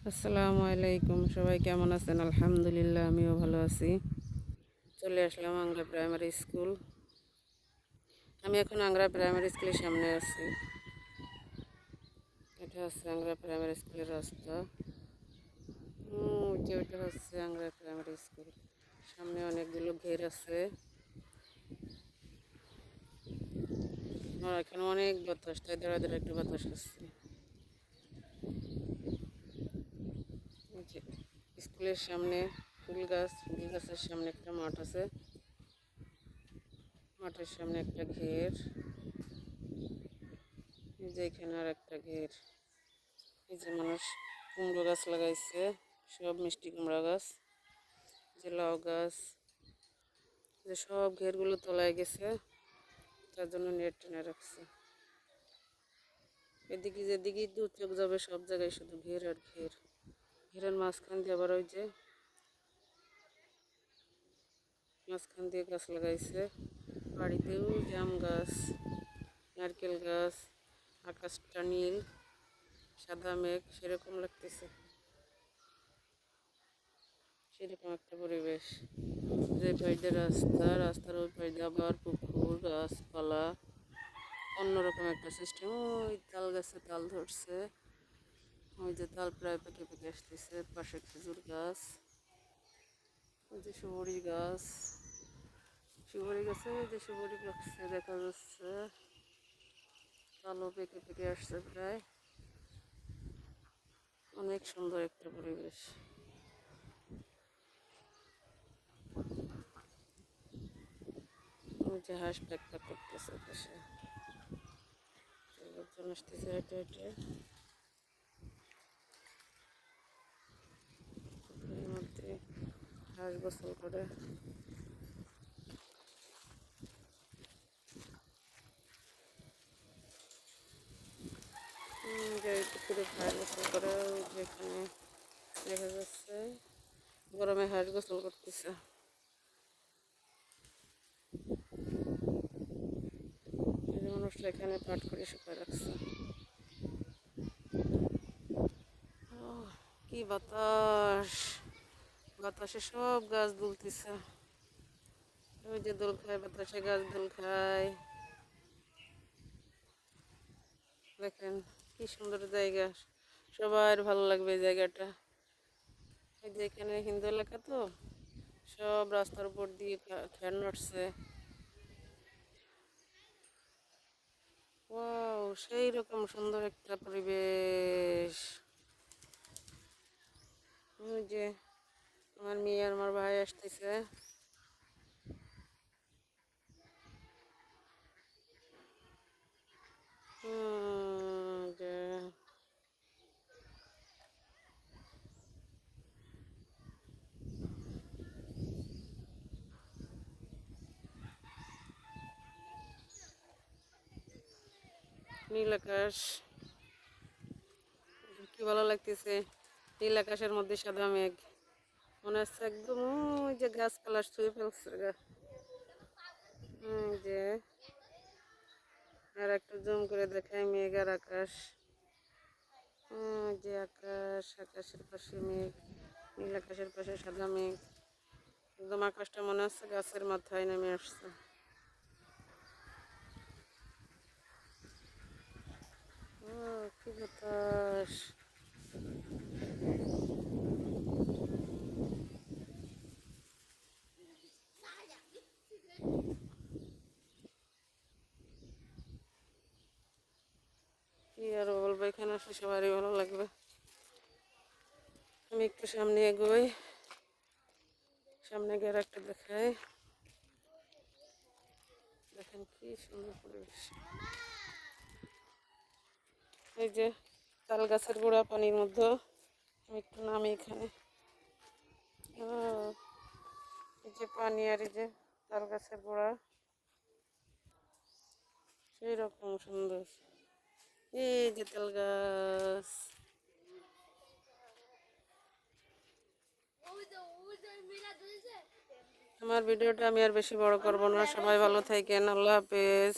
আসসালামু আলাইকুম, সবাই কেমন আছেন? আলহামদুলিল্লাহ, আমিও ভালো আছি। চলে আসলাম আংরা প্রাইমারি স্কুল। আমি এখন আংরা প্রাইমারি স্কুলের সামনে আছি। এটা হচ্ছে আংরা প্রাইমারি স্কুলের রাস্তা। ওইটা হচ্ছে আংরা প্রাইমারি স্কুল। সামনে অনেকগুলো ঘের আছে। আর এখানে অনেক বাতাস, তাই দাঁড়া দাঁড়া একটু বাতাস আসছে। স্কুলের সামনে ফুল গাছের সামনে একটা মাঠ আছে। মাঠের সামনে একটা ঘের, যেখানে আর একটা ঘের। এই যে মানুষ কুমড়ো গাছ লাগাইছে, সব মিষ্টি কুমড়া গাছ, যে লাউ গাছ, যে সব ঘেরগুলো তলায় গেছে, তার জন্য নেট টেনে রাখছে। এদিকে যেদিকে দু চোখ যাবে সব জায়গায় শুধু ঘের আর ঘের। ঘেরের মাঝখান দিয়ে আবার ওই যে মাঝখান দিয়ে গাছ লাগাইছে। বাড়িতেও জাম গাছ, নারকেল গাছ, আকাশটা নীল, সাদা মেঘ, সেরকম লাগতেছে। সেরকম একটা পরিবেশ। যে পাশে রাস্তার ওই পাশে আবার পুকুর, গাছপালা, অন্যরকম একটা সিস্টেম। ওই তাল গাছে তাল ধরছে, ওই যে তাল প্রায় পেকে পেকে আসতেছে। পাশে খেজুর গাছ, ওই যে সুপারি গাছ, সুপারি গাছে যে সুপারি লাগছে দেখা যাচ্ছে। তালও পেকে পেকে আসছে প্রায়। অনেক সুন্দর একটা পরিবেশ। ওই যে হাঁস প্যাক প্যাক করতেছে পাশে, লোকজন আসতেছে হেঁটে হেঁটে। এর মধ্যে হাঁস গোসল করে। যে পুকুরে হাঁস গোসল করে, যেখানে দেখা যাচ্ছে গরমে হাঁস গোসল করতেছে। মানুষটা এখানে পাট করে শুকায় রাখছে। কি বাতাস! বাতাসে সব গাছ দুলতেছে। ওই যে দোল খায়, বাতাসে গাছ দোল খায়। দেখেন কি সুন্দর জায়গা, সবার ভালো লাগবে এই জায়গাটা। এই যে এখানে হিন্দু এলাকা তো, সব রাস্তার উপর দিয়ে ফ্যান নড়ছে। ওয়াও, সেই রকম সুন্দর একটা পরিবেশ। ওই যে আমার মেয়ে আর আমার ভাই আসতেছে। যে নীল আকাশ, কি ভালো লাগতেছে। নীল আকাশের মধ্যে সাদা মেঘ, মনে হচ্ছে একদম ওই যে গাছপালা ছুঁয়ে ফেলছে যে আর একটু জুম করে দেখাই মেঘ আর আকাশ। যে আকাশ, আকাশের পাশে মেঘ, নীল আকাশের পাশে সাদা মেঘ। একদম আকাশটা মনে হচ্ছে গাছের মাথায় নেমে আসছে। কি বাতাস! কি আর বলবো, এখানে আসলে সবারই ভালো লাগবে। আমি একটু সামনে এগোই, সামনে গিয়ে একটা দেখাই। দেখেন কি সুন্দর পরিবেশ। এই যে তাল গাছের গোড়া পানির মধ্যে, আমি একটু নামি এখানে। এই যে পানি আর এই যে তাল গাছের গোড়া, সেই রকম সুন্দর। এই যে তাল গাছ। আমার ভিডিওটা আমি আর বেশি বড় করব না। সবাই ভালো থাকেন, আল্লাহ হাফেজ।